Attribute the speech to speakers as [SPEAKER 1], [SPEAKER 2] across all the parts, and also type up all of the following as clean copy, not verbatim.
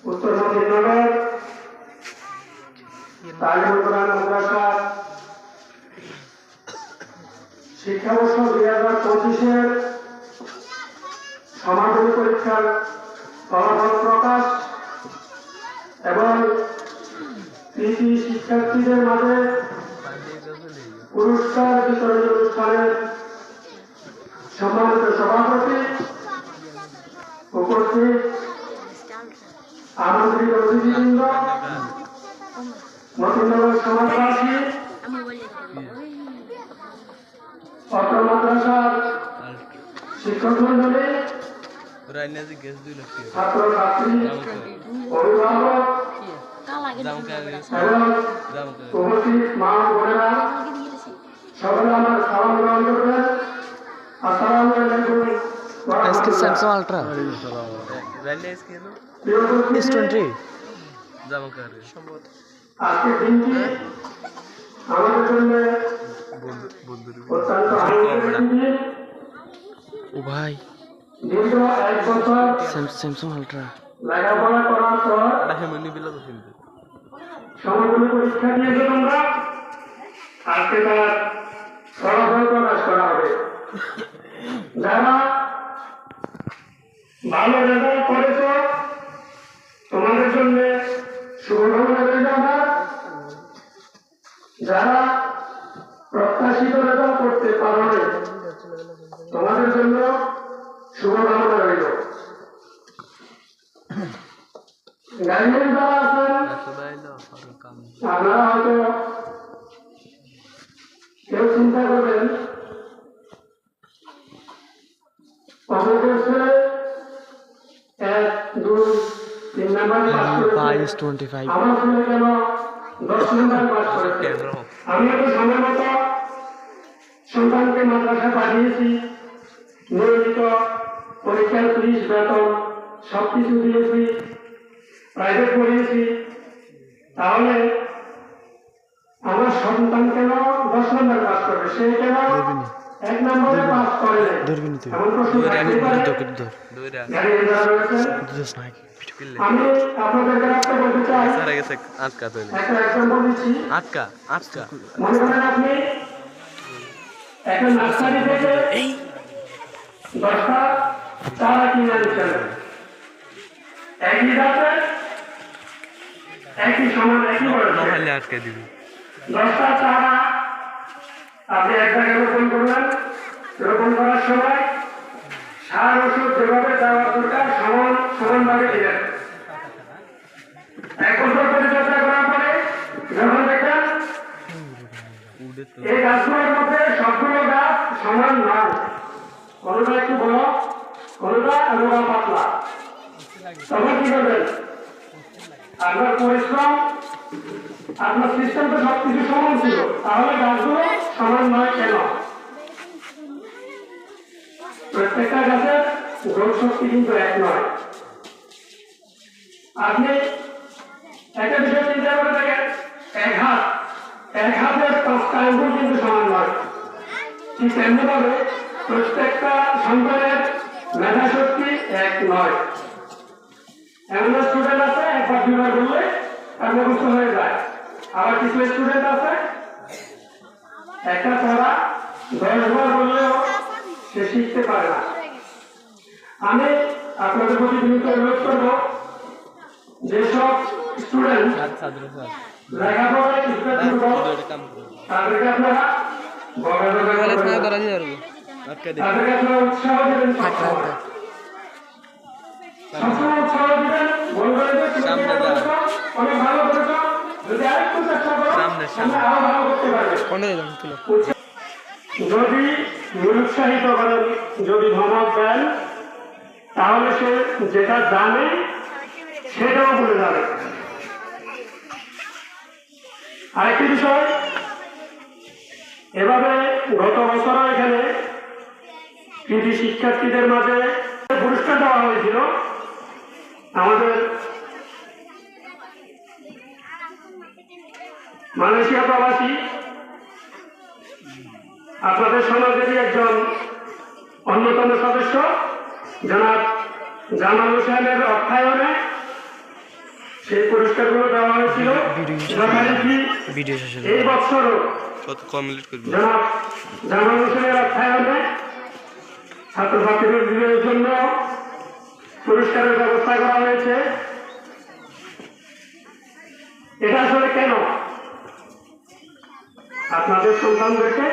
[SPEAKER 1] উত্তর মদিনগর তালিমুল কোরআন মাদ্রাসা শিক্ষাবর্ষ 2025-এর সমাপনী পরীক্ষার ফলাফল প্রকাশ এবং কৃতি শিক্ষার্থীদের মাঝে পুরস্কার বিতরণ অনুষ্ঠানের সম্মানিত সভাপতি উপস্থিত আমন্ত্রিত অতিথিবৃন্দ, মতিনগর সমাজবাসী, অত্র মাদ্রাসার শিক্ষক মন্ডলী, ছাত্র ছাত্রী, অভিভাবক এবং উপস্থিত মা বোনেরা সকলে আমার সালাম গ্রহণ করবেন। আসসালামু আলাইকুম।
[SPEAKER 2] इसके सैमसंग अल्ट्रा S20
[SPEAKER 1] আজকের দিনটি আমাদের জন্য অত্যন্ত আনন্দের দিন।
[SPEAKER 2] ओ भाई
[SPEAKER 1] দীর্ঘ 1 বছর
[SPEAKER 2] सैमसंग अल्ट्रा
[SPEAKER 1] লেখাপড়া করার পর সমাপনী পরীক্ষা দিয়েছে তোমরা, আজকে তার ফলাফল প্রকাশ করা হবে। যারা ভালো রেজাল্ট করেছ তোমাদের জন্য শুভকামনা রইল আমার। যারা প্রত্যাশিত রেজাল্ট করতে পারবে তোমাদের জন্য শুভকামনা রইল। গার্জিয়ান যারা আছেন আপনারা হয়তো কেউ চিন্তা করবেন অমুকের ছেলে 1, 2, 3 নাম্বার পাস করেছে,
[SPEAKER 2] 22-25
[SPEAKER 1] আমার ছেলে কেন 10 নাম্বার পাস করেছে। আমি তো সময় মতো সন্তানকে মাদ্রাসায় পাঠিয়েছি, নিয়মিত পরীক্ষার ফিস বেতন সবকিছু দিয়েছি, প্রাইভেট পড়িয়েছি, তাহলে আমার সন্তান কেন 10 নাম্বার পাস করবে, সে কেন 1 নম্বরে পাস করে? এমন প্রশ্ন থাকতে পারে। আমি আপনাদেরকে একটা বলতে চাই, একটা এক্সাম্পল দিচ্ছি। মনে করেন আপনি একটা নার্সারি থেকে 10টা চারা কিনে আনছেন, একই গাছে একই সমান একই বয়সে 10টা চারা আপনি এক জায়গায় রোপণ করলেন। রোপণ করার সময় সার ওষুধ যেভাবে দেওয়ার দরকার সমানভাবে দিলেন। 1 বছর পরিচর্যা করার পরে যখন দেখেন এই গাছগুলোর মধ্যে সবগুলো গাছ সমান নয়, কোনোটা একটু বড়, কোনোটা এমন পাতলা, তখন কি করবেন? আপনার পরিশ্রম, আপনার সিস্টেম তো সবকিছু সমান ছিল, তাহলে গাছগুলো সমান নয় কেন? প্রত্যেকটা গাছের গ্রোথ শক্তি কিন্তু এক নয়। আপনি একটা বিষয় চিন্তা করে দেখেন, এক হাতের 5টা আঙ্গুল কিন্তু সমান নয়। ঠিক তেমনি ভাবে প্রত্যেকটা সন্তানের মেধা শক্তি এক নয়। এমন স্টুডেন্ট আছে একবার 2বার বললে তার মুখস্থ হয়ে যায়, আবার কিছু স্টুডেন্ট আছে একটা পড়া 10 বার বললেও সে শিখতে পারে না। আমি আপনাদের প্রতি বিনীত অনুরোধ করব, যেসব স্টুডেন্ট লেখাপড়ায় কিছুটা দুর্বল তাদেরকে আপনারা তাদেরকে আপনারা উৎসাহ দেবেন, সবসময় উৎসাহ দেবেন, বলবেন যে অনেক ভালো করেছ, যদি আরেকটু চেষ্টা করো আমরা আরো ভালো করতে পারবে। যদি নিরুৎসাহিত করেন, যদি ধমক দেন, তাহলে সে যেটা জানে সেটাও বলে যাবে। আরেকটি বিষয়, এভাবে গত বছরও এখানে কৃতি শিক্ষার্থীদের মাঝে পুরস্কার দেওয়া হয়েছিল। আমাদের মালয়েশিয়া প্রবাসী আপনাদের সমাজেরই একজন অন্যতম সদস্য জনাব জামাল হোসেনের অর্থায়নে সেই পুরস্কারগুলো দেওয়া হয়েছিল। যথারীতি
[SPEAKER 2] ভিডিও শেষে
[SPEAKER 1] এই বছরও
[SPEAKER 3] কত কমপ্লিট করবে
[SPEAKER 1] জনাব জামাল হোসেনের অর্থায়নে ছাত্রছাত্রীদের জন্য পুরস্কারের ব্যবস্থা করা হয়েছে। এটা আসলে কেন? আপনাদের সন্তানদেরকে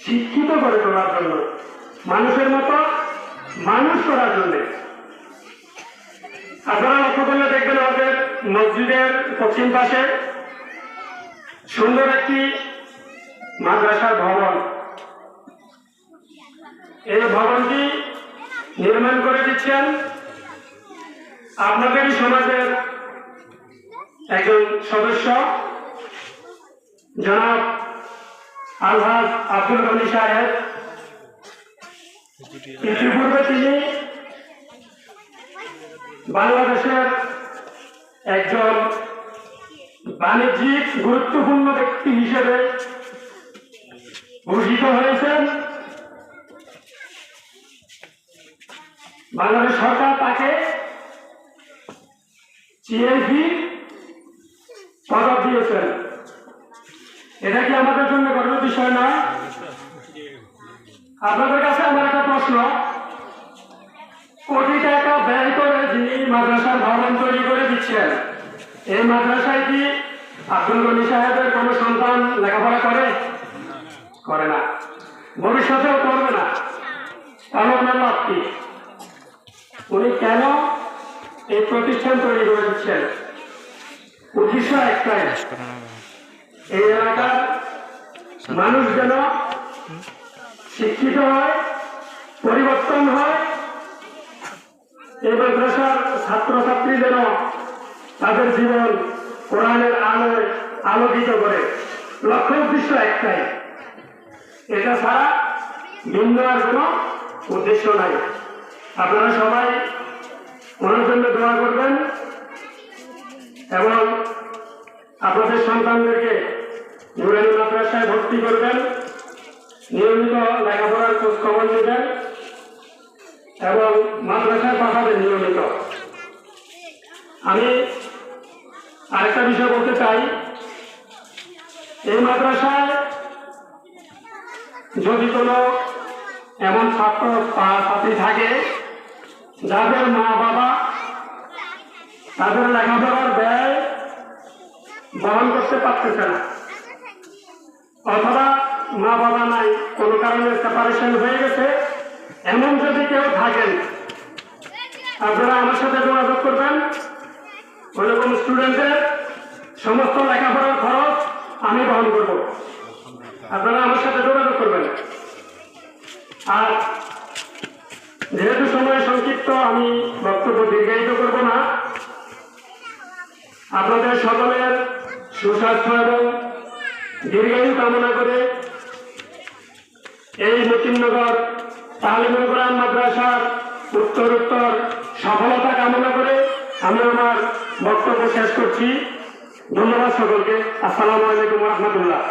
[SPEAKER 1] শিক্ষিত করে তোলার জন্য, মানুষের মতো মানুষ করার জন্য। আপনারা লক্ষ্য করলে দেখবেন আমাদের মসজিদের পশ্চিম পাশে সুন্দর একটি মাদ্রাসার ভবন। এই ভবনটি নির্মাণ করে দিচ্ছেন আপনাদেরই সমাজের একজন সদস্য জনাব আলহাজ আব্দুল গনি সাহেব। ইতিপূর্বে তিনি বাংলাদেশের একজন বাণিজ্যিক গুরুত্বপূর্ণ ব্যক্তি হিসেবে ভূষিত হয়েছেন। বাংলাদেশ সরকার তাকে সিএসি পদক দিয়েছেন। এটা কি আমাদের জন্য গর্বের বিষয় নয়? আপনাদের কাছে আমার একটা প্রশ্ন, কোটি টাকা ব্যয় করে যিনি মাদ্রাসার ভবন তৈরি করে দিচ্ছেন, এই মাদ্রাসায় কি আব্দুল গনি সাহেবের কোন সন্তান লেখাপড়া করে না, ভবিষ্যতেও করবে না? তাহলে ওনার লাভ কি? উনি কেন এই প্রতিষ্ঠান তৈরি করে দিচ্ছেন? উদ্দেশ্য একটাই, এই এলাকার মানুষ যেন শিক্ষিত হয়, পরিবর্তন হয়, এই মাদ্রাসার ছাত্রছাত্রী যেন তাদের জীবন কোরআনের আলোয় আলোকিত করে। লক্ষ্য উদ্দেশ্য একটাই, এটা ছাড়া ভিন্ন আর কোনো উদ্দেশ্য নাই। আপনারা সবাই ওনার জন্য দোয়া করবেন এবং আপনাদের সন্তানদেরকে নুরানি মাদ্রাসায় ভর্তি করবেন, নিয়মিত লেখাপড়ার খোঁজ খবর নেবেন এবং মাদ্রাসায় পাঠাবেন নিয়মিত। আমি আরেকটা বিষয় বলতে চাই, এই মাদ্রাসায় যদি কোনো এমন ছাত্র ছাত্রী থাকে যাদের মা বাবা তাদের লেখাপড়ার ব্যয় বহন করতে পারতেছে না, অথবা মা বাবা নাই, কোনো কারণে সেপারেশন হয়ে গেছে, এমন যদি কেউ থাকেন আপনারা আমার সাথে যোগাযোগ করবেন। ওইরকম স্টুডেন্টের সমস্ত লেখাপড়ার খরচ আমি বহন করব, আপনারা আমার সাথে যোগাযোগ করবেন। আর যেহেতু সময় সংক্ষিপ্ত, আমি বক্তব্য দীর্ঘায়িত করব না। আপনাদের সকলের সুস্বাস্থ্য এবং দীর্ঘায়ু কামনা করে এই মতিনগর তালিমুল কোরআন মাদ্রাসার উত্তরোত্তর সফলতা কামনা করে আমি আমার বক্তব্য শেষ করছি। ধন্যবাদ সকলকে। আসসালামু আলাইকুম ওয়া রাহমাতুল্লাহ।